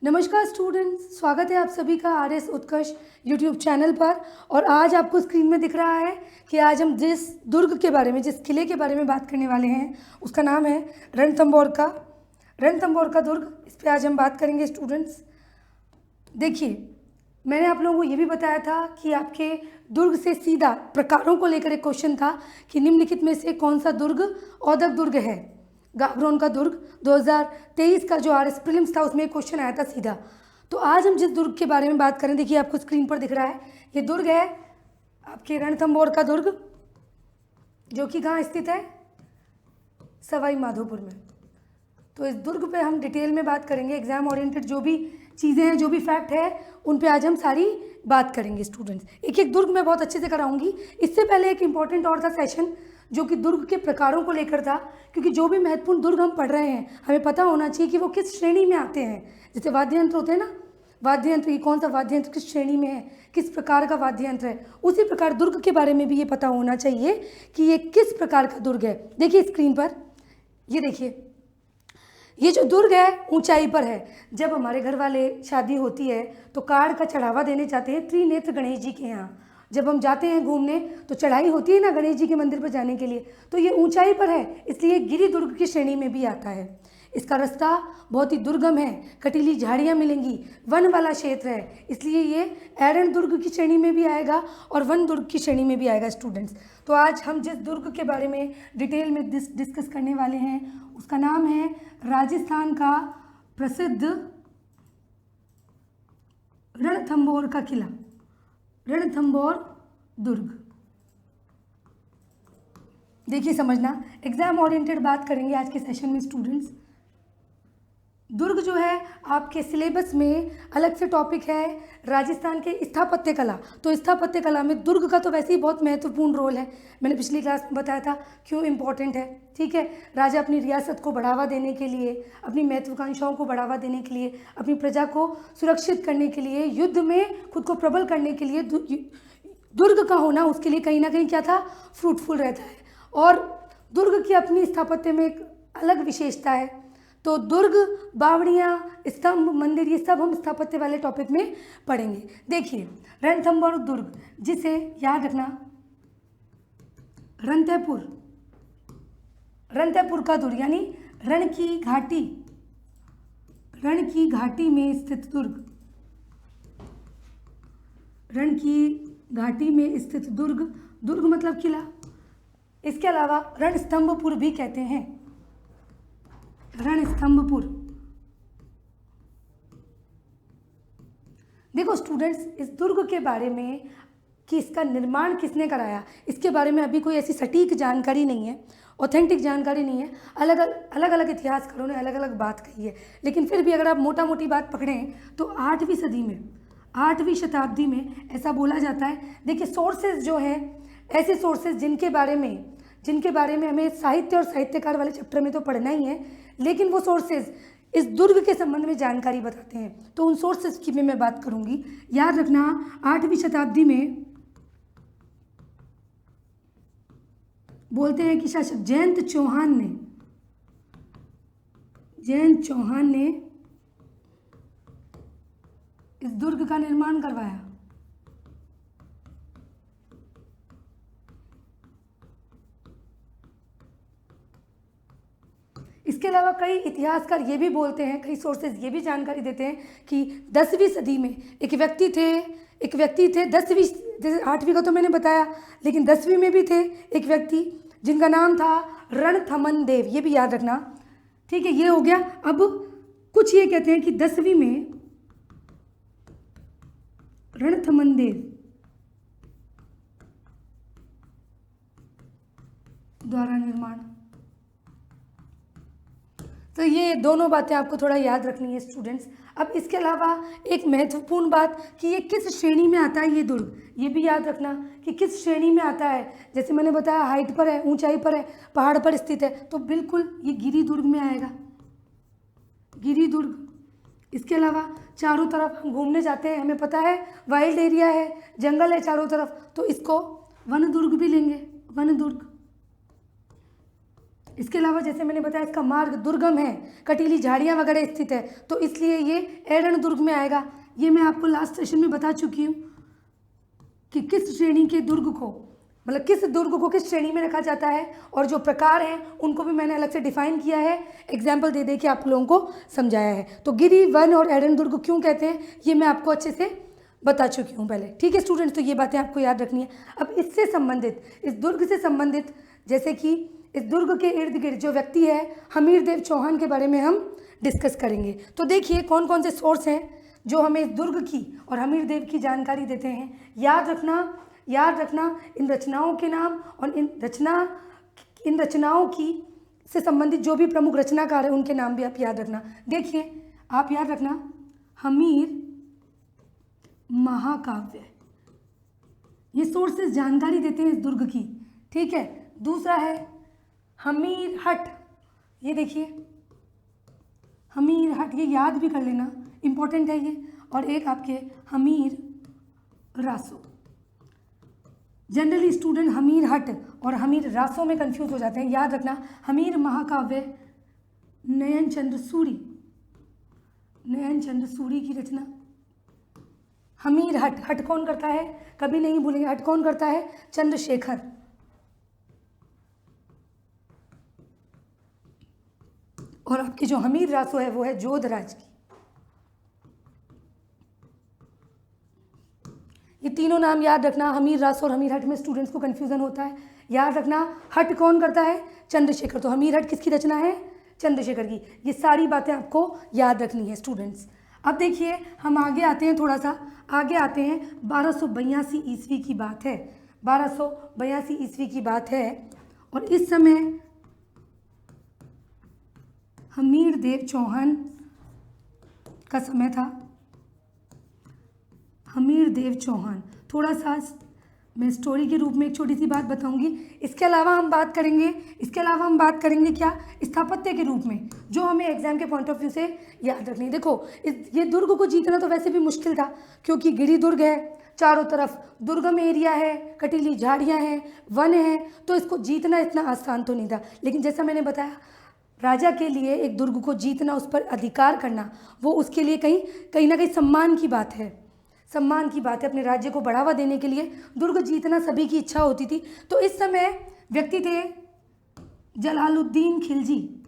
नमस्कार स्टूडेंट्स, स्वागत है आप सभी का आर.एस. उत्कर्ष यूट्यूब चैनल पर। और आज आपको स्क्रीन में दिख रहा है कि आज हम जिस दुर्ग के बारे में, जिस किले के बारे में बात करने वाले हैं उसका नाम है रणथंभौर का दुर्ग। इस पर आज हम बात करेंगे स्टूडेंट्स। देखिए, मैंने आप लोगों को ये भी बताया था कि आपके दुर्ग से सीधा प्रकारों को लेकर एक क्वेश्चन था कि निम्नलिखित में से कौन सा दुर्ग औदक दुर्ग है। गाबरोन का दुर्ग 2023 का जो आर.एस. प्रीलिम्स था उसमें एक क्वेश्चन आया था सीधा। तो आज हम जिस दुर्ग के बारे में बात करें, देखिए आपको स्क्रीन पर दिख रहा है, ये दुर्ग है आपके रणथंभौर का दुर्ग, जो कि कहाँ स्थित है, सवाई माधोपुर में। तो इस दुर्ग पे हम डिटेल में बात करेंगे। एग्जाम ओरिएंटेड जो भी चीज़ें हैं, जो भी फैक्ट है, उन पे आज हम सारी बात करेंगे स्टूडेंट्स। एक एक दुर्ग मैं बहुत अच्छे से कराऊंगी। इससे पहले एक इम्पॉर्टेंट और था सेशन, जो कि दुर्ग के प्रकारों को लेकर था, क्योंकि जो भी महत्वपूर्ण दुर्ग हम पढ़ रहे हैं हमें पता होना चाहिए कि वो किस श्रेणी में आते हैं। जैसे वाद्य यंत्र होते हैं ना, वाद्य यंत्र, ये कौन सा वाद्य यंत्र किस श्रेणी में है, किस प्रकार का वाद्य यंत्र है, उसी प्रकार दुर्ग के बारे में भी ये पता होना चाहिए कि ये किस प्रकार का दुर्ग है। देखिए स्क्रीन पर, ये देखिए, ये जो दुर्ग है ऊंचाई पर है। जब हमारे घर वाले शादी होती है तो कार्ड का चढ़ावा देने जाते हैं त्रिनेत्र गणेश जी के यहाँ। जब हम जाते हैं घूमने तो चढ़ाई होती है ना गणेश जी के मंदिर पर जाने के लिए, तो ये ऊंचाई पर है, इसलिए गिरि दुर्ग की श्रेणी में भी आता है। इसका रास्ता बहुत ही दुर्गम है, कटीली झाड़ियाँ मिलेंगी, वन वाला क्षेत्र है, इसलिए ये एरन दुर्ग की श्रेणी में भी आएगा और वन दुर्ग की श्रेणी में भी आएगा स्टूडेंट्स। तो आज हम जिस दुर्ग के बारे में डिटेल में डिस्कस करने वाले हैं उसका नाम है राजस्थान का प्रसिद्ध रणथंभौर का किला, रणथंभौर दुर्ग। देखिए समझना, एग्जाम ओरिएंटेड बात करेंगे आज के सेशन में स्टूडेंट्स। दुर्ग जो है आपके सिलेबस में अलग से टॉपिक है राजस्थान के स्थापत्य कला। तो स्थापत्य कला में दुर्ग का तो वैसे ही बहुत महत्वपूर्ण रोल है, मैंने पिछली क्लास में बताया था क्यों इम्पोर्टेंट है। ठीक है, राजा अपनी रियासत को बढ़ावा देने के लिए, अपनी महत्वाकांक्षाओं को बढ़ावा देने के लिए, अपनी प्रजा को सुरक्षित करने के लिए, युद्ध में खुद को प्रबल करने के लिए दुर्ग का होना उसके लिए कहीं ना कहीं क्या था, फ्रूटफुल रहता है। और दुर्ग की अपनी स्थापत्य में एक अलग विशेषता है। तो दुर्ग, बावड़ियाँ, स्तंभ, मंदिर, ये सब हम स्थापत्य वाले टॉपिक में पढ़ेंगे। देखिए रणथंभौर दुर्ग, जिसे याद रखना रणथंभौर का दुर्ग, यानी रण की घाटी में स्थित दुर्ग, रण की घाटी में स्थित दुर्ग, दुर्ग मतलब किला। इसके अलावा रणस्तंभपुर भी कहते हैं, रणस्तंभपुर। देखो स्टूडेंट्स, इस दुर्ग के बारे में कि इसका निर्माण किसने कराया, इसके बारे में अभी कोई ऐसी सटीक जानकारी नहीं है, ऑथेंटिक जानकारी नहीं है। अलग अलग इतिहासकारों ने अलग अलग बात कही है, लेकिन फिर भी अगर आप मोटा मोटी बात पकड़ें तो 8वीं सदी में, 8वीं शताब्दी में ऐसा बोला जाता है। देखिए सोर्सेज जो हैं, ऐसे सोर्सेज जिनके बारे में हमें साहित्य और साहित्यकार वाले चैप्टर में तो पढ़ना ही है, लेकिन वो सोर्सेज इस दुर्ग के संबंध में जानकारी बताते हैं। तो उन सोर्सेज की भी मैं बात करूंगी। याद रखना, 8वीं शताब्दी में बोलते हैं कि शासक जयंत चौहान ने इस दुर्ग का निर्माण करवाया। इसके अलावा कई इतिहासकार ये भी बोलते हैं, कई सोर्सेज ये भी जानकारी देते हैं कि 10वीं सदी में एक व्यक्ति थे 10वीं, जैसे 8वीं का तो मैंने बताया, लेकिन 10वीं में भी थे एक व्यक्ति जिनका नाम था रणथमन देव, ये भी याद रखना। ठीक है, ये हो गया। अब कुछ ये कहते हैं कि 10वीं में रणथमन देव द्वारा निर्माण। तो ये दोनों बातें आपको थोड़ा याद रखनी है स्टूडेंट्स। अब इसके अलावा एक महत्वपूर्ण बात कि ये किस श्रेणी में आता है ये दुर्ग, ये भी याद रखना कि किस श्रेणी में आता है। जैसे मैंने बताया हाइट पर है, ऊंचाई पर है, पहाड़ पर स्थित है, तो बिल्कुल ये गिरि दुर्ग में आएगा, गिरि दुर्ग। इसके अलावा चारों तरफ हम घूमने जाते हैं, हमें पता है वाइल्ड एरिया है, जंगल है चारों तरफ, तो इसको वन दुर्ग भी लेंगे, वन दुर्ग। इसके अलावा जैसे मैंने बताया इसका मार्ग दुर्गम है, कटीली झाड़ियाँ वगैरह स्थित है, तो इसलिए ये एड़न दुर्ग में आएगा। ये मैं आपको लास्ट सेशन में बता चुकी हूँ कि किस श्रेणी के दुर्ग को, मतलब किस दुर्ग को किस श्रेणी में रखा जाता है, और जो प्रकार हैं उनको भी मैंने अलग से डिफाइन किया है, एग्जाम्पल दे दे के आप लोगों को समझाया है। तो गिरि, वन और एड़न दुर्ग क्यों कहते हैं ये मैं आपको अच्छे से बता चुकी हूँ पहले। ठीक है स्टूडेंट्स, तो ये बातें आपको याद रखनी है। अब इससे संबंधित, इस दुर्ग से संबंधित, जैसे कि इस दुर्ग के इर्द गिर्द जो व्यक्ति है हमीरदेव चौहान के बारे में हम डिस्कस करेंगे। तो देखिए कौन कौन से सोर्स हैं जो हमें इस दुर्ग की और हमीरदेव की जानकारी देते हैं। याद रखना इन रचनाओं के नाम और इन रचनाओं की से संबंधित जो भी प्रमुख रचनाकार हैं उनके नाम भी आप याद रखना। देखिए आप याद रखना, हमीर महाकाव्य, ये सोर्सेज जानकारी देते हैं इस दुर्ग की। ठीक है, दूसरा है हमीर हट, ये देखिए हमीर हट, ये याद भी कर लेना, इंपॉर्टेंट है ये। और एक आपके हमीर रासो, जनरली स्टूडेंट हमीर हट और हमीर रासो में कंफ्यूज हो जाते हैं। याद रखना हमीर महाकाव्य नयन चंद्र सूरी की रचना। हमीर हट, हट कौन करता है, कभी नहीं भूलेंगे, हट कौन करता है, चंद्रशेखर। और आपकी जो हमीर रासो है वो है जोधराज की। ये तीनों नाम याद रखना, हमीर रासो और हमीर हट में स्टूडेंट्स को कंफ्यूजन होता है। याद रखना हट कौन करता है, चंद्रशेखर, तो हमीर हट किसकी रचना है, चंद्रशेखर की। ये सारी बातें आपको याद रखनी है स्टूडेंट्स। अब देखिए हम आगे आते हैं, थोड़ा सा आगे आते हैं। 1282 ईस्वी की बात है, 1282 ईस्वी की बात है, और इस समय हमीरदेव चौहान का समय था। हमीरदेव चौहान, थोड़ा सा मैं स्टोरी के रूप में एक छोटी सी बात बताऊंगी। इसके अलावा हम बात करेंगे क्या, स्थापत्य के रूप में, जो हमें एग्जाम के पॉइंट ऑफ व्यू से याद रखनी है। देखो ये दुर्ग को जीतना तो वैसे भी मुश्किल था, क्योंकि गिरि दुर्ग है, चारों तरफ दुर्गम एरिया है, कटीली झाड़ियाँ हैं, वन है, तो इसको जीतना इतना आसान तो नहीं था। लेकिन जैसा मैंने बताया, राजा के लिए एक दुर्ग को जीतना, उस पर अधिकार करना, वो उसके लिए कहीं ना कहीं सम्मान की बात है, सम्मान की बात है। अपने राज्य को बढ़ावा देने के लिए दुर्ग जीतना सभी की इच्छा होती थी। तो इस समय व्यक्ति थे जलालुद्दीन खिलजी।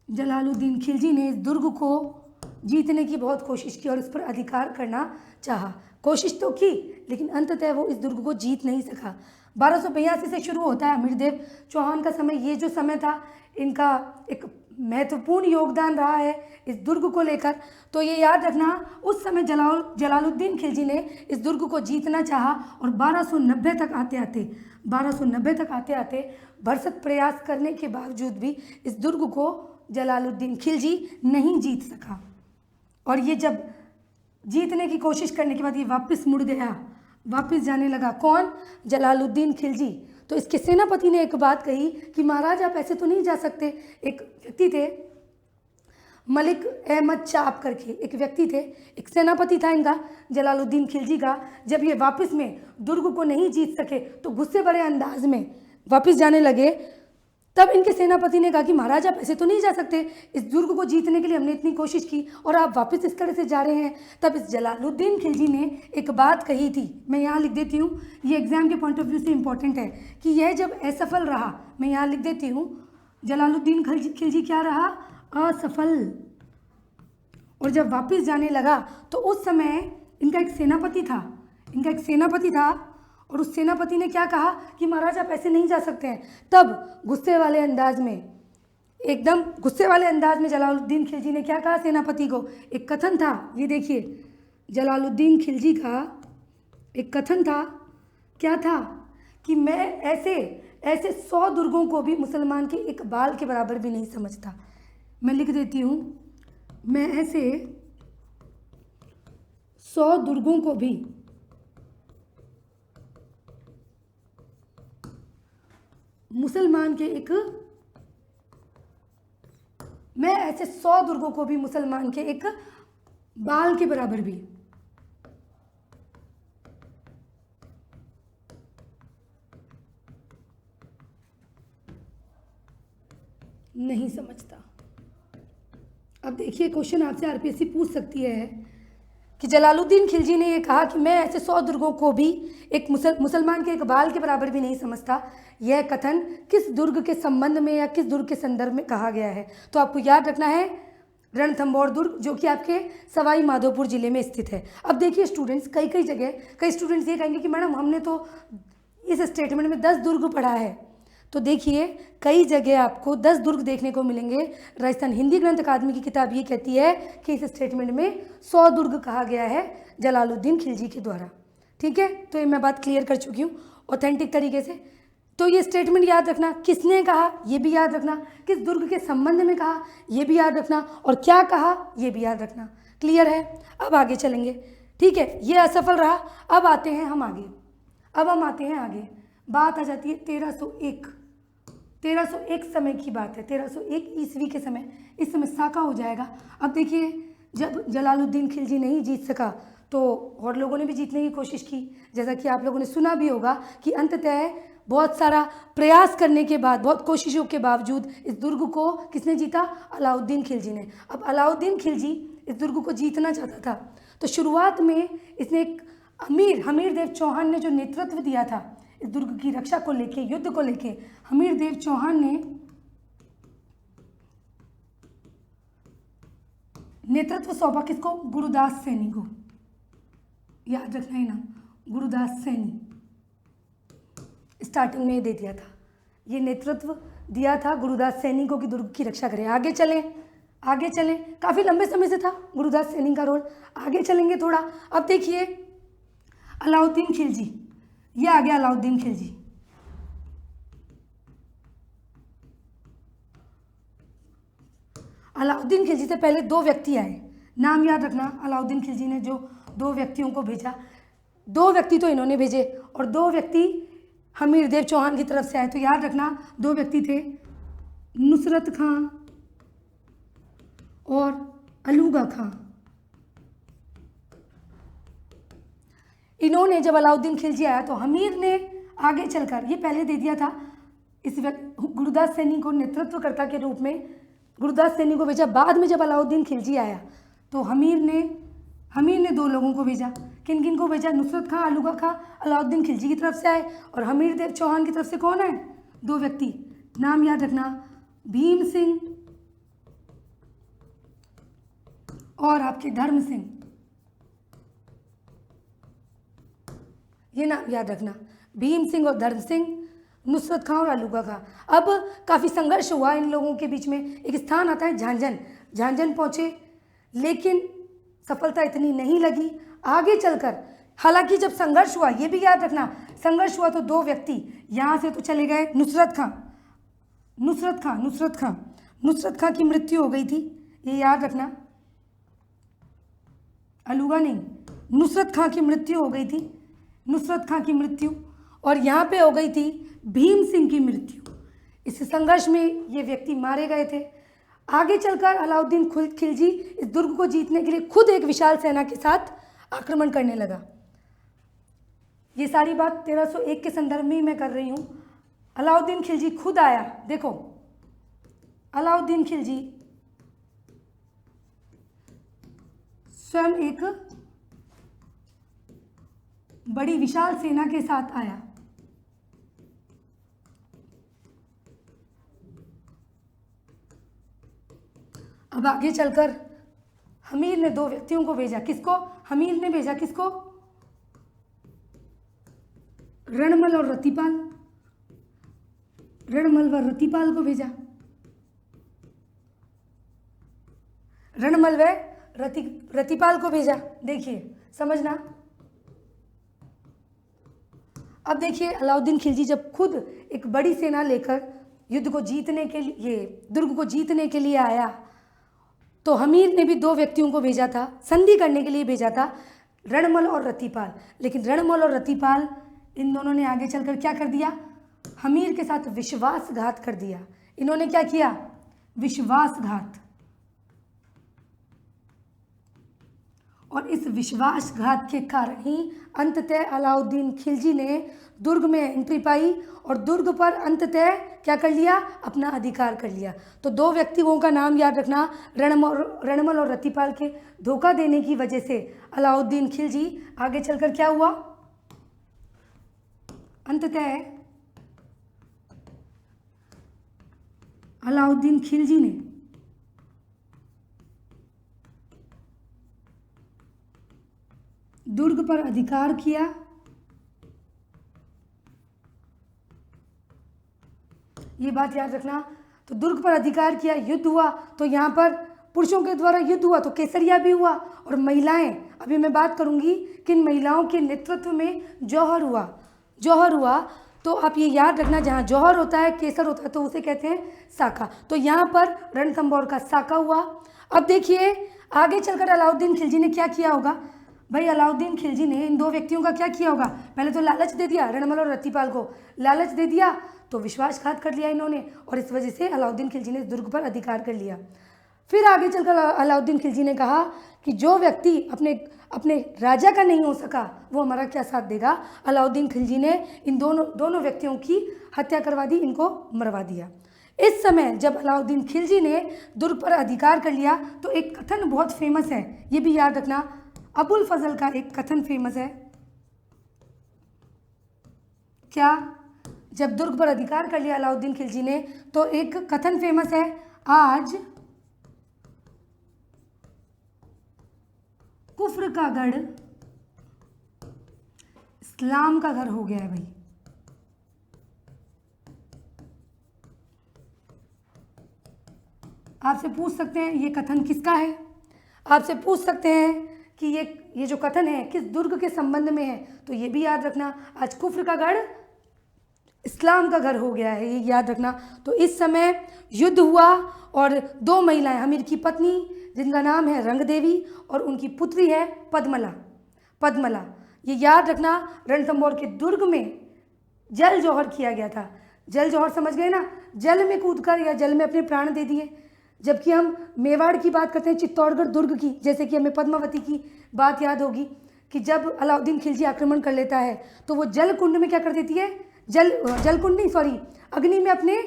जलालुद्दीन खिलजी ने इस दुर्ग को जीतने की बहुत कोशिश की और इस पर अधिकार करना चाहा। कोशिश तो की, लेकिन अंततः वो इस दुर्ग को जीत नहीं सका। 1282 से शुरू होता है हमीरदेव चौहान का समय। ये जो समय था, इनका एक महत्वपूर्ण योगदान रहा है इस दुर्ग को लेकर। तो ये याद रखना, उस समय जलालुद्दीन खिलजी ने इस दुर्ग को जीतना चाहा, और 1290 तक आते आते भरसक प्रयास करने के बावजूद भी इस दुर्ग को जलालुद्दीन खिलजी नहीं जीत सका। और ये जब जीतने की कोशिश करने के बाद ये वापस मुड़ गया, वापस जाने लगा। कौन, जलालुद्दीन खिलजी। तो इसके सेनापति ने एक बात कही कि महाराज आप ऐसे तो नहीं जा सकते। एक व्यक्ति थे मलिक अहमद चाप करके, एक व्यक्ति थे, एक सेनापति था इनका जलालुद्दीन खिलजी का। जब ये वापस में दुर्ग को नहीं जीत सके तो गुस्से भरे अंदाज में वापस जाने लगे। तब इनके सेनापति ने कहा कि महाराज आप ऐसे तो नहीं जा सकते, इस दुर्ग को जीतने के लिए हमने इतनी कोशिश की और आप वापस इस तरह से जा रहे हैं। तब इस जलालुद्दीन खिलजी ने एक बात कही थी, मैं यहाँ लिख देती हूँ, ये एग्जाम के पॉइंट ऑफ व्यू से इंपॉर्टेंट है कि यह जब असफल रहा, मैं यहाँ लिख देती हूँ, जलालुद्दीन खिलजी क्या रहा, असफल। और जब वापस जाने लगा तो उस समय इनका एक सेनापति था, और उस सेनापति ने क्या कहा कि महाराज आप ऐसे नहीं जा सकते हैं। तब गुस्से वाले अंदाज में जलालुद्दीन खिलजी ने क्या कहा सेनापति को, एक कथन था, ये देखिए जलालुद्दीन खिलजी का एक कथन था, क्या था कि मैं ऐसे 100 दुर्गों को भी मुसलमान के एक बाल के बराबर भी नहीं समझता। मैं लिख देती हूँ, मैं ऐसे 100 दुर्गों को भी मुसलमान के एक बाल के बराबर भी नहीं समझता। अब देखिए क्वेश्चन आपसे आरपीएससी पूछ सकती है कि जलालुद्दीन खिलजी ने ये कहा कि मैं ऐसे 100 दुर्गों को भी एक मुसलमान के एक बाल के बराबर भी नहीं समझता। यह कथन किस दुर्ग के संबंध में या किस दुर्ग के संदर्भ में कहा गया है? तो आपको याद रखना है रणथंभौर दुर्ग, जो कि आपके सवाई माधोपुर जिले में स्थित है। अब देखिए स्टूडेंट्स, कई जगह कई स्टूडेंट्स ये कहेंगे कि मैडम हमने तो इस स्टेटमेंट में 10 दुर्ग पढ़ा है। तो देखिए कई जगह आपको 10 दुर्ग देखने को मिलेंगे। राजस्थान हिंदी ग्रंथ अकादमी की किताब ये कहती है कि इस स्टेटमेंट में 100 दुर्ग कहा गया है जलालुद्दीन खिलजी के द्वारा। ठीक है, तो ये मैं बात क्लियर कर चुकी हूँ ऑथेंटिक तरीके से। तो ये स्टेटमेंट याद रखना, किसने कहा ये भी याद रखना, किस दुर्ग के संबंध में कहा ये भी याद रखना, और क्या कहा ये भी याद रखना। क्लियर है? अब आगे चलेंगे। ठीक है, ये असफल रहा। अब आते हैं हम आगे। बात आ जाती है 1301 समय की बात है। 1301 ईस्वी के समय, इस समय साका हो जाएगा। अब देखिए जब जलालुद्दीन खिलजी नहीं जीत सका तो और लोगों ने भी जीतने की कोशिश की। जैसा कि आप लोगों ने सुना भी होगा कि अंततः बहुत सारा प्रयास करने के बाद, बहुत कोशिशों के बावजूद इस दुर्ग को किसने जीता? अलाउद्दीन खिलजी ने। अब अलाउद्दीन खिलजी इस दुर्ग को जीतना चाहता था, तो शुरुआत में इसने एक हमीर देव चौहान ने जो नेतृत्व दिया था इस दुर्ग की रक्षा को लेके, युद्ध को लेके, हमीर देव चौहान ने नेतृत्व सौंपा किसको? गुरुदास सैनी को। याद रखना है ना, गुरुदास सैनी स्टार्टिंग में दे दिया था, ये नेतृत्व दिया था गुरुदास सैनी को कि दुर्ग की रक्षा करें। आगे चलें, काफ़ी लंबे समय से था गुरुदास सैनी का रोल। आगे चलेंगे थोड़ा। अब देखिए अलाउद्दीन खिलजी, ये आ गया अलाउद्दीन खिलजी। अलाउद्दीन खिलजी से पहले 2 व्यक्ति आए, नाम याद रखना। अलाउद्दीन खिलजी ने जो 2 व्यक्तियों को भेजा, 2 व्यक्ति तो इन्होंने भेजे और 2 व्यक्ति हमीर देव चौहान की तरफ से आए। तो याद रखना 2 व्यक्ति थे, नुसरत खां और अलूगा खां। इन्होंने जब अलाउद्दीन खिलजी आया तो हमीर ने आगे चलकर, ये पहले दे दिया था इस गुरुदास सैनी को नेतृत्वकर्ता के रूप में, गुरुदास सैनी को भेजा। बाद में जब अलाउद्दीन खिलजी आया तो हमीर ने 2 लोगों को भेजा। किन को भेजा? नुसरत खां, अलूगा खां अलाउद्दीन खिलजी की तरफ से आए, और हमीर देव चौहान की तरफ से कौन है? 2 व्यक्ति, नाम याद रखना, भीम सिंह और आपके धर्म सिंह। ये नाम याद रखना, भीम सिंह और धर्म सिंह, नुसरत खां और अलूगा खां। अब काफ़ी संघर्ष हुआ इन लोगों के बीच में। एक स्थान आता है झांझन पहुँचे, लेकिन सफलता इतनी नहीं लगी। आगे चलकर हालांकि जब संघर्ष हुआ, ये भी याद रखना, संघर्ष हुआ तो 2 व्यक्ति यहाँ से तो चले गए। नुसरत खां की मृत्यु हो गई थी, ये याद रखना। अलूगा नहीं, नुसरत खां की मृत्यु हो गई थी, और यहाँ पे हो गई थी भीम सिंह की मृत्यु। इस संघर्ष में ये व्यक्ति मारे गए थे। आगे चलकर अलाउद्दीन खिलजी इस दुर्ग को जीतने के लिए खुद एक विशाल सेना के साथ आक्रमण करने लगा। ये सारी बात 1301 के संदर्भ में मैं कर रही हूँ। अलाउद्दीन खिलजी खुद आया। देखो अलाउद्दीन खिलजी स्वयं एक बड़ी विशाल सेना के साथ आया। अब आगे चलकर हमीर ने 2 व्यक्तियों को भेजा। किसको? हमीर ने भेजा किसको? रणमल और रतिपाल को भेजा। रणमल व रतिपाल को भेजा। देखिए समझना। अब देखिए अलाउद्दीन खिलजी जब खुद एक बड़ी सेना लेकर युद्ध को जीतने के लिए, दुर्ग को जीतने के लिए आया, तो हमीर ने भी 2 व्यक्तियों को भेजा था, संधि करने के लिए भेजा था, रणमल और रतिपाल। लेकिन रणमल और रतिपाल इन दोनों ने आगे चलकर क्या कर दिया? हमीर के साथ विश्वासघात कर दिया। इन्होंने क्या किया? विश्वासघात। और इस विश्वासघात के कारण ही अंततः अलाउद्दीन खिलजी ने दुर्ग में एंट्री पाई और दुर्ग पर अंततः क्या कर लिया, अपना अधिकार कर लिया। तो दो व्यक्तियों का नाम याद रखना, रणमल और रतिपाल के धोखा देने की वजह से अलाउद्दीन खिलजी आगे चलकर क्या हुआ, अंततः अलाउद्दीन खिलजी ने दुर्ग पर अधिकार किया। ये बात याद रखना। तो दुर्ग पर अधिकार किया, युद्ध हुआ, तो यहाँ पर पुरुषों के द्वारा युद्ध हुआ तो केसरिया भी हुआ, और महिलाएं, अभी मैं बात करूंगी किन महिलाओं के नेतृत्व में जौहर हुआ। जौहर हुआ तो आप ये याद रखना, जहाँ जौहर होता है, केसर होता है, तो उसे कहते हैं साका। तो यहाँ पर रणथंभौर का साका हुआ। अब देखिए आगे चलकर अलाउद्दीन खिलजी ने क्या किया होगा। भाई अलाउद्दीन खिलजी ने इन दो व्यक्तियों का क्या किया होगा, पहले तो लालच दे दिया, रणमल और रतिपाल को लालच दे दिया, तो विश्वासघात कर लिया इन्होंने, और इस वजह से अलाउद्दीन खिलजी ने दुर्ग पर अधिकार कर लिया। फिर आगे चलकर अलाउद्दीन खिलजी ने कहा कि जो व्यक्ति अपने राजा का नहीं हो सका वो हमारा क्या साथ देगा। अलाउद्दीन खिलजी ने इन दोनों व्यक्तियों की हत्या करवा दी, इनको मरवा दिया। इस समय जब अलाउद्दीन खिलजी ने दुर्ग पर अधिकार कर लिया तो एक कथन बहुत फेमस है, ये भी याद रखना, अबुल फजल का एक कथन फेमस है। क्या, जब दुर्ग पर अधिकार कर लिया अलाउद्दीन खिलजी ने तो एक कथन फेमस है, आज कुफ्र का गढ़ इस्लाम का घर हो गया है। भाई आपसे पूछ सकते हैं ये कथन किसका है, आपसे पूछ सकते हैं कि ये जो कथन है किस दुर्ग के संबंध में है, तो ये भी याद रखना, आज कुफ्र का गढ़ इस्लाम का घर हो गया है, ये याद रखना। तो इस समय युद्ध हुआ और दो महिलाएं, हमीर की पत्नी जिनका नाम है रंग देवी और उनकी पुत्री है पद्मला, ये याद रखना, रणथंभौर के दुर्ग में जल जौहर किया गया था। जल जौहर समझ गए ना, जल में कूदकर या जल में अपने प्राण दे दिए। जबकि हम मेवाड़ की बात करते हैं, चित्तौड़गढ़ दुर्ग की, जैसे कि हमें पद्मावती की बात याद होगी कि जब अलाउद्दीन खिलजी आक्रमण कर लेता है तो वो जल कुंड में क्या कर देती है, अग्नि में अपने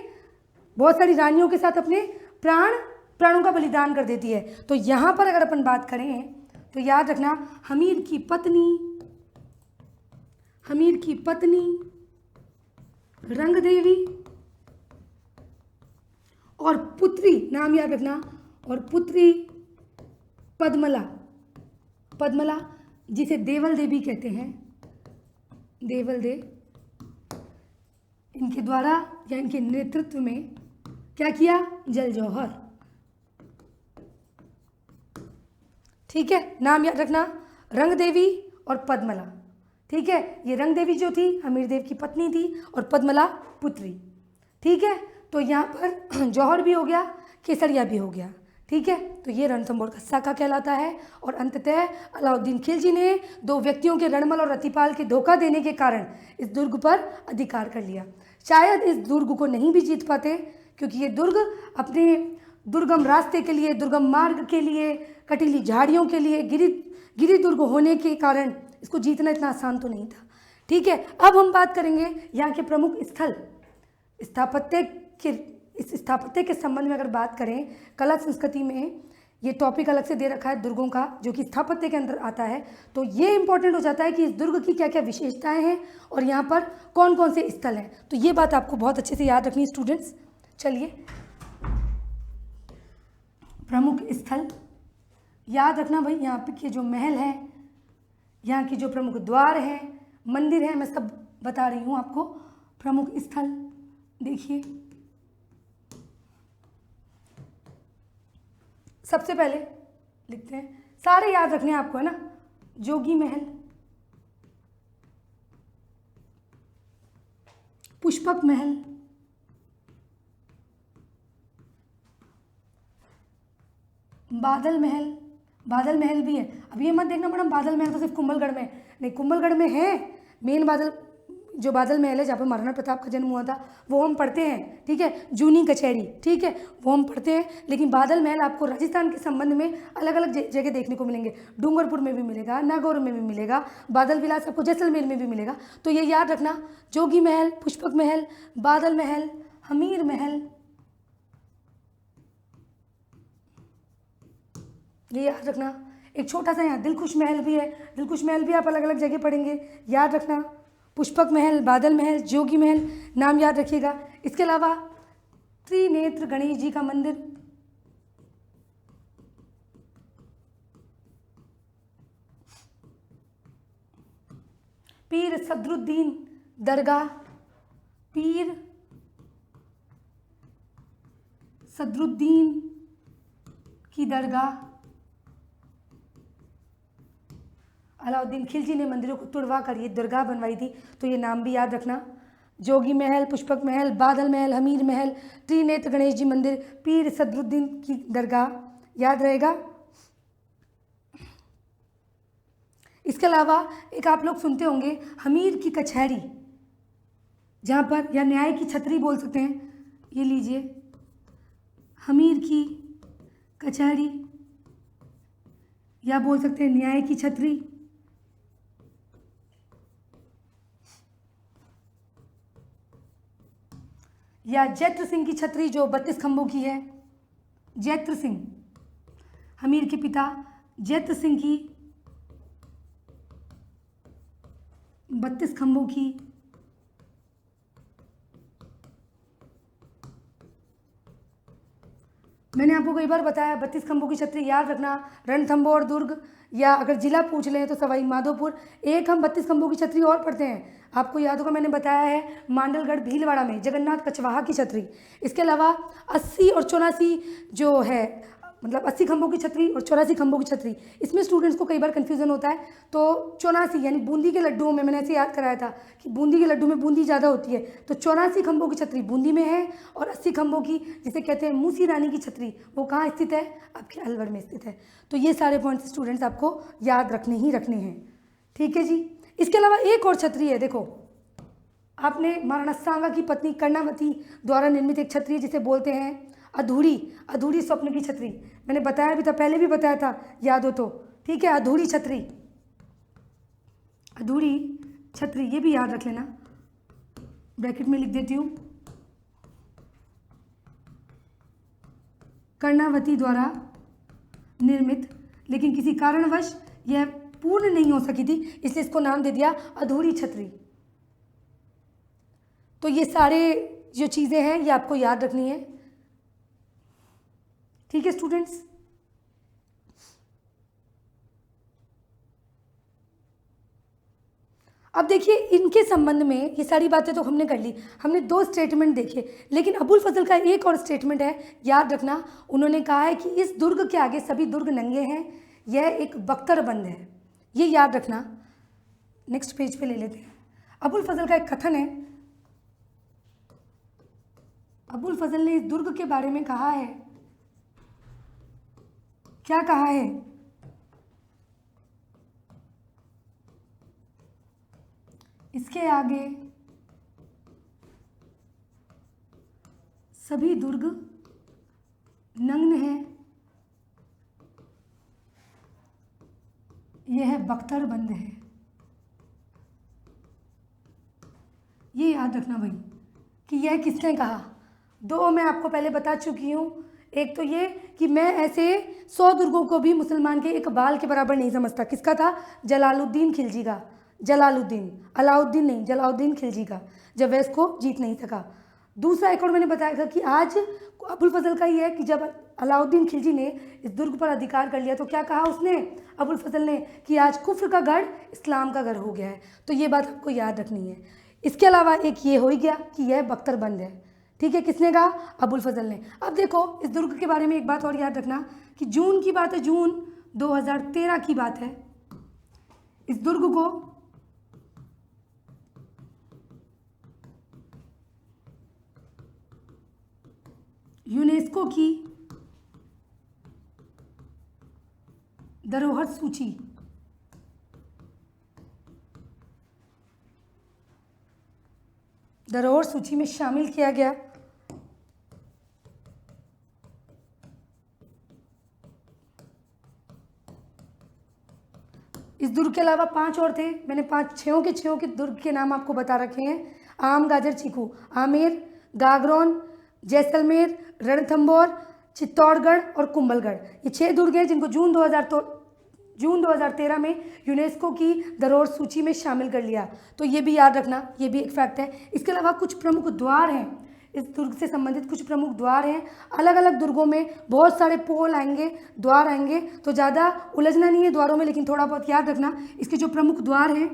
बहुत सारी रानियों के साथ अपने प्राणों का बलिदान कर देती है। तो यहाँ पर अगर अपन बात करें तो याद रखना, हमीर की पत्नी रंग देवी और पुत्री, नाम याद रखना, और पुत्री पद्मला जिसे देवल देवी कहते हैं, देवल दे, इनके द्वारा या इनके नेतृत्व में क्या किया, जल जौहर। ठीक है, नाम याद रखना, रंग देवी और पद्मला। ठीक है, ये रंग देवी जो थी हमीर देव की पत्नी थी और पद्मला पुत्री। ठीक है, तो यहाँ पर जौहर भी हो गया, केसरिया भी हो गया। ठीक है, तो ये रणथंभौर का साका कहलाता है। और अंततः अलाउद्दीन खिलजी ने दो व्यक्तियों के, रणमल और रतिपाल के धोखा देने के कारण इस दुर्ग पर अधिकार कर लिया। शायद इस दुर्ग को नहीं भी जीत पाते, क्योंकि ये दुर्ग अपने दुर्गम रास्ते के लिए, दुर्गम मार्ग के लिए, कटीली झाड़ियों के लिए, गिरी दुर्ग होने के कारण इसको जीतना इतना आसान तो नहीं था। ठीक है, अब हम बात करेंगे यहाँ के प्रमुख स्थल, इस स्थापत्य के संबंध में अगर बात करें, कला संस्कृति में ये टॉपिक अलग से दे रखा है दुर्गों का, जो कि स्थापत्य के अंदर आता है। तो ये इंपॉर्टेंट हो जाता है कि इस दुर्ग की क्या क्या विशेषताएं हैं और यहाँ पर कौन कौन से स्थल हैं। तो ये बात आपको बहुत अच्छे से याद रखनी है स्टूडेंट्स। चलिए, प्रमुख स्थल याद रखना भाई, यहाँ पे के जो महल है, यहाँ की जो प्रमुख द्वार है, मंदिर है, मैं सब बता रही हूँ आपको। प्रमुख स्थल देखिए, सबसे पहले लिखते हैं, सारे याद रखने हैं आपको, है ना। जोगी महल, पुष्पक महल, बादल महल भी है। अब ये मत देखना मैडम बादल महल तो सिर्फ कुंभलगढ़ में, नहीं, कुंभलगढ़ में है मेन बादल, जो बादल महल है जहाँ पर महाराणा प्रताप का जन्म हुआ था वो हम पढ़ते हैं, ठीक है। जूनी कचहरी, ठीक है, वो हम पढ़ते हैं। लेकिन बादल महल आपको राजस्थान के संबंध में अलग अलग जगह देखने को मिलेंगे। डूंगरपुर में भी मिलेगा, नागौर में भी मिलेगा, बादल विलास आपको जैसलमेर में भी मिलेगा। तो ये याद रखना, जोगी महल, पुष्पक महल, बादल महल, हमीर महल, ये याद रखना। एक छोटा सा यहाँ दिलखुश महल भी है, दिलखुश महल भी आप अलग अलग जगह पढ़ेंगे, याद रखना। पुष्पक महल, बादल महल, जोगी महल, नाम याद रखिएगा। इसके अलावा त्रिनेत्र गणेश जी का मंदिर, पीर सदरुद्दीन दरगाह, पीर सदरुद्दीन की दरगाह, अलाउद्दीन खिलजी ने मंदिरों को तुड़वा कर ये दरगाह बनवाई थी, तो ये नाम भी याद रखना। जोगी महल, पुष्पक महल, बादल महल, हमीर महल, त्रिनेत्र गणेश जी मंदिर, पीर सदरुद्दीन की दरगाह, याद रहेगा। इसके अलावा एक आप लोग सुनते होंगे हमीर की कचहरी, जहाँ पर, या न्याय की छतरी बोल सकते हैं, ये लीजिए हमीर की कचहरी, या बोल सकते हैं न्याय की छतरी। या जैत्र सिंह की छतरी जो 32 खंभों की है, जैत्र सिंह, हमीर के पिता जैत्र सिंह की 32 खंभों की मैंने आपको कई बार बताया 32 खंभों की छतरी याद रखना। रणथंभौर दुर्ग, या अगर जिला पूछ लें तो सवाई माधोपुर। एक हम 32 खंभों की छतरी और पढ़ते हैं, आपको याद होगा मैंने बताया है मांडलगढ़ भीलवाड़ा में जगन्नाथ कछवाहा की छतरी। इसके अलावा 80 और 84 जो है, मतलब 80 खंभों की छतरी और 84 खंभों की छतरी, इसमें स्टूडेंट्स को कई बार कन्फ्यूज़न होता है। तो 84 यानी बूंदी के लड्डुओं में, मैंने ऐसे याद कराया था कि बूंदी के लड्डू में बूंदी ज़्यादा होती है, तो 84 खंभों की छतरी बूंदी में है। और 80 खंभों की, जिसे कहते हैं मूसी रानी की छतरी, वो कहाँ स्थित है? आपके अलवर में स्थित है। तो ये सारे पॉइंट्स स्टूडेंट्स आपको याद रखने ही रखने हैं, ठीक है जी। इसके अलावा एक और छतरी है, देखो आपने महाराणा सांगा की पत्नी कर्णावती द्वारा निर्मित एक छतरी जिसे बोलते हैं अधूरी स्वप्न की छतरी। मैंने बताया भी था, पहले भी बताया था, याद हो तो, ठीक है। अधूरी छतरी, ये भी याद रख लेना, ब्रैकेट में लिख देती हूँ, कर्णावती द्वारा निर्मित, लेकिन किसी कारणवश यह पूर्ण नहीं हो सकी थी, इसलिए इसको नाम दे दिया अधूरी छतरी। तो ये सारे जो चीज़ें हैं ये आपको याद रखनी है, ठीक है स्टूडेंट्स। अब देखिए इनके संबंध में ये सारी बातें तो हमने कर ली, हमने 2 स्टेटमेंट देखे, लेकिन अबुल फजल का एक और स्टेटमेंट है, याद रखना। उन्होंने कहा है कि इस दुर्ग के आगे सभी दुर्ग नंगे हैं, यह एक बख्तरबंद है, ये याद रखना। नेक्स्ट पेज पे ले लेते हैं। अबुल फजल का एक कथन है, अबुल फजल ने इस दुर्ग के बारे में कहा है, क्या कहा है? इसके आगे सभी दुर्ग नग्न हैं, यह बख्तरबंद है। ये याद रखना भाई कि यह किसने कहा। 2 मैं आपको पहले बता चुकी हूँ, एक तो ये कि मैं ऐसे 100 दुर्गों को भी मुसलमान के एक बाल के बराबर नहीं समझता। किसका था? जलालुद्दीन खिलजी का। अलाउद्दीन नहीं, जलालुद्दीन खिलजी का, जब वह इसको जीत नहीं सका। दूसरा एक और मैंने बताया था कि आज अबुल फजल का ये है कि जब अलाउद्दीन खिलजी ने इस दुर्ग पर अधिकार कर लिया तो क्या कहा उसने, अबुल फजल ने, कि आज कुफ्र का गढ़ इस्लाम का गढ़ हो गया है। तो ये बात आपको याद रखनी है। इसके अलावा एक ये हो ही गया कि यह बख्तरबंद है, ठीक है। किसने कहा? अबुल फजल ने। अब देखो इस दुर्ग के बारे में एक बात और याद रखना कि जून की बात है, जून 2013 की बात है। इस दुर्ग को यूनेस्को की धरोहर सूची धरोहर सूची में शामिल किया गया। इस दुर्ग के अलावा 5 और थे, मैंने 6 के दुर्ग के नाम आपको बता रखे हैं। आम, गाजर, चीकू, आमेर, गागरोन, जैसलमेर, रणथंभौर, चित्तौड़गढ़ और कुंभलगढ़, ये 6 दुर्ग हैं जिनको जून 2013 में यूनेस्को की धरोहर सूची में शामिल कर लिया। तो ये भी याद रखना, ये भी एक फैक्ट है। इसके अलावा कुछ प्रमुख द्वार हैं, इस दुर्ग से संबंधित कुछ प्रमुख द्वार हैं। अलग अलग दुर्गों में बहुत सारे पोल आएंगे, द्वार आएंगे, तो ज़्यादा उलझना नहीं है द्वारों में, लेकिन थोड़ा बहुत याद रखना। इसके जो प्रमुख द्वार हैं,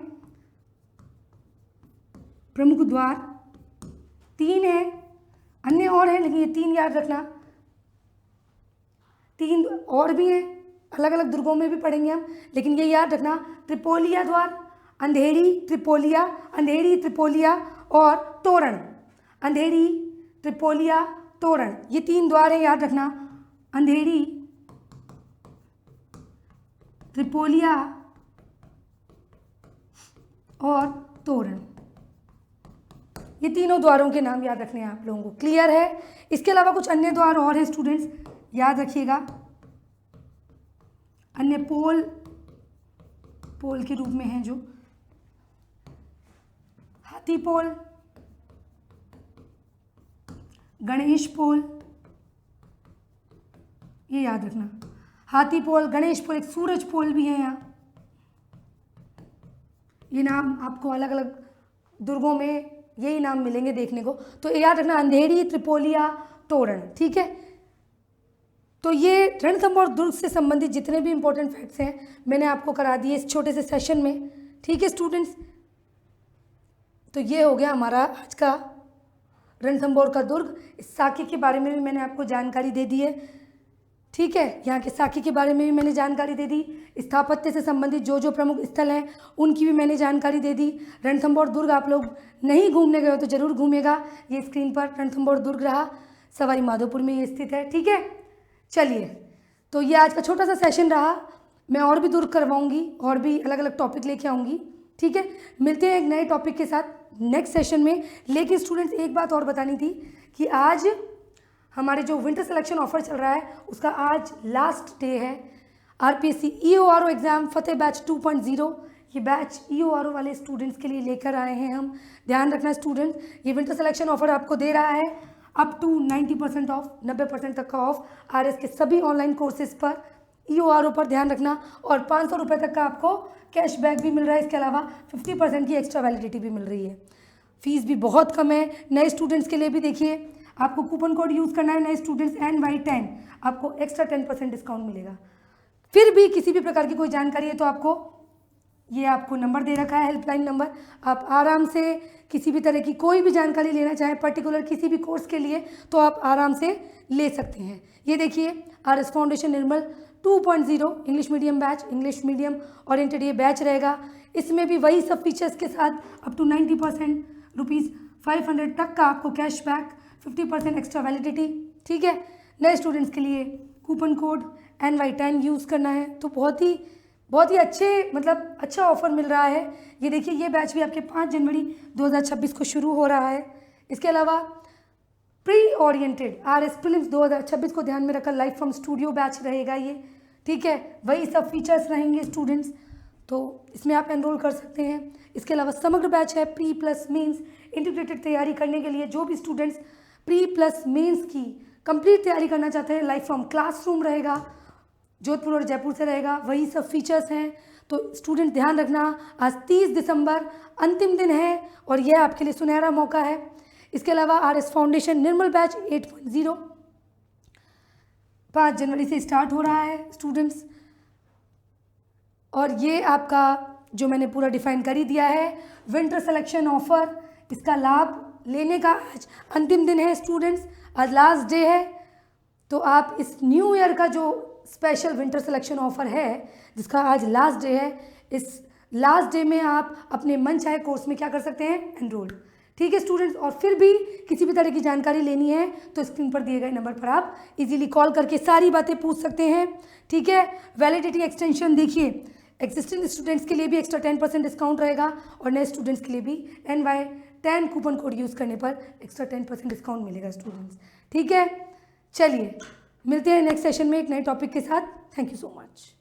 प्रमुख द्वार 3 हैं, अन्य और हैं लेकिन ये 3 याद रखना। 3 और भी हैं, अलग अलग दुर्गों में भी पढ़ेंगे हम, लेकिन ये याद रखना। त्रिपोलिया द्वार, अंधेरी, त्रिपोलिया और तोरण। अंधेरी, त्रिपोलिया, तोरण, ये 3 द्वार हैं, याद रखना। अंधेरी, त्रिपोलिया और तोरण, ये तीनों द्वारों के नाम याद रखने हैं आप लोगों को। क्लियर है? इसके अलावा कुछ अन्य द्वार और हैं स्टूडेंट्स, याद रखिएगा। अन्य पोल के रूप में हैं जो हाथी पोल, गणेश पोल, ये याद रखना। हाथी पोल, गणेश पोल, एक सूरज पोल भी है यहाँ। ये नाम आपको अलग अलग दुर्गों में यही नाम मिलेंगे देखने को, तो याद रखना। अंधेरी, त्रिपोलिया, तोरण, ठीक है। तो ये रणथंभौर दुर्ग से संबंधित जितने भी इंपॉर्टेंट फैक्ट्स हैं मैंने आपको करा दिए इस छोटे से सेशन में, ठीक है स्टूडेंट्स। तो ये हो गया हमारा आज का रणथंभौर का दुर्ग। इस साके के बारे में भी मैंने आपको जानकारी दे दी है, ठीक है। यहाँ के साके के बारे में भी मैंने जानकारी दे दी। स्थापत्य से संबंधित जो प्रमुख स्थल हैं उनकी भी मैंने जानकारी दे दी। रणथंभौर दुर्ग आप लोग नहीं घूमने गए हो तो ज़रूर घूमेगा। ये स्क्रीन पर रणथंभौर दुर्ग रहा, सवाई माधोपुर में ये स्थित है, ठीक है। चलिए, तो ये आज का छोटा सा सेशन रहा। मैं और भी दुर्ग करवाऊंगी और भी अलग अलग टॉपिक लेके आऊँगी, ठीक है। मिलते हैं एक नए टॉपिक के साथ नेक्स्ट सेशन में। लेकिन स्टूडेंट्स एक बात और बतानी थी कि आज हमारे जो विंटर सिलेक्शन ऑफर चल रहा है उसका आज लास्ट डे है। आरपीएससी ईओआरओ एग्ज़ाम फतेह बैच 2.0, ये बैच ईओआरओ वाले स्टूडेंट्स के लिए लेकर आए हैं हम। ध्यान रखना स्टूडेंट्स, ये विंटर सिलेक्शन ऑफर आपको दे रहा है अप टू 90% ऑफ, 90% तक का ऑफ आरएस के सभी ऑनलाइन कोर्सेज पर, ईओआरओ पर ध्यान रखना। और 500 रुपये तक का आपको कैशबैक भी मिल रहा है। इसके अलावा 50% की एक्स्ट्रा वैलिडिटी भी मिल रही है। फीस भी बहुत कम है। नए स्टूडेंट्स के लिए भी देखिए, आपको कूपन कोड यूज़ करना है नए स्टूडेंट्स NY10, आपको एक्स्ट्रा 10% डिस्काउंट मिलेगा। फिर भी किसी भी प्रकार की कोई जानकारी है तो आपको नंबर दे रखा है, हेल्पलाइन नंबर। आप आराम से किसी भी तरह की कोई भी जानकारी लेना चाहें पर्टिकुलर किसी भी कोर्स के लिए तो आप आराम से ले सकते हैं। ये देखिए, RS फाउंडेशन निर्मल 2.0 English medium batch, English medium oriented ये बैच रहेगा। इसमें भी वही सब फीचर्स के साथ अप टू 90% ₹500 तक का आपको कैशबैक, 50% एक्स्ट्रा वैलिडिटी, ठीक है। नए स्टूडेंट्स के लिए कूपन कोड NY10 यूज़ करना है तो बहुत ही अच्छा ऑफर मिल रहा है। ये देखिए, ये बैच भी आपके 5 जनवरी 2026 को शुरू हो रहा है। इसके अलावा प्री ओरिएंटेड RS प्रीलिम्स 2026 को ध्यान में रखकर लाइव फ्रॉम स्टूडियो बैच रहेगा ये, ठीक है। वही सब फीचर्स रहेंगे स्टूडेंट्स, तो इसमें आप एनरोल कर सकते हैं। इसके अलावा समग्र बैच है प्री प्लस मेंस इंटीग्रेटेड तैयारी करने के लिए। जो भी स्टूडेंट्स प्री प्लस मेंस की कंप्लीट तैयारी करना चाहते हैं, लाइव फ्रॉम क्लासरूम रहेगा, जोधपुर और जयपुर से रहेगा, वही सब फीचर्स हैं। तो स्टूडेंट ध्यान रखना, आज 30 दिसंबर अंतिम दिन है और यह आपके लिए सुनहरा मौका है। इसके अलावा RS फाउंडेशन निर्मल बैच 8.0 5 जनवरी से स्टार्ट हो रहा है स्टूडेंट्स, और ये आपका जो मैंने पूरा डिफाइन कर ही दिया है विंटर सिलेक्शन ऑफर। इसका लाभ लेने का आज अंतिम दिन है स्टूडेंट्स, आज लास्ट डे है। तो आप इस न्यू ईयर का जो स्पेशल विंटर सिलेक्शन ऑफर है जिसका आज लास्ट डे है, इस लास्ट डे में आप अपने मन चाहे कोर्स में क्या कर सकते हैं, एनरोल, ठीक है स्टूडेंट्स। और फिर भी किसी भी तरह की जानकारी लेनी है तो स्क्रीन पर दिए गए नंबर पर आप इजीली कॉल करके सारी बातें पूछ सकते हैं, ठीक है। वैलिडिटी एक्सटेंशन देखिए, एग्जिस्टिंग स्टूडेंट्स के लिए भी एक्स्ट्रा 10% डिस्काउंट रहेगा और नए स्टूडेंट्स के लिए भी NY 10 कूपन कोड यूज़ करने पर एक्स्ट्रा 10% डिस्काउंट मिलेगा स्टूडेंट्स। ठीक है, चलिए मिलते हैं नेक्स्ट सेशन में एक नए टॉपिक के साथ। Thank you so much.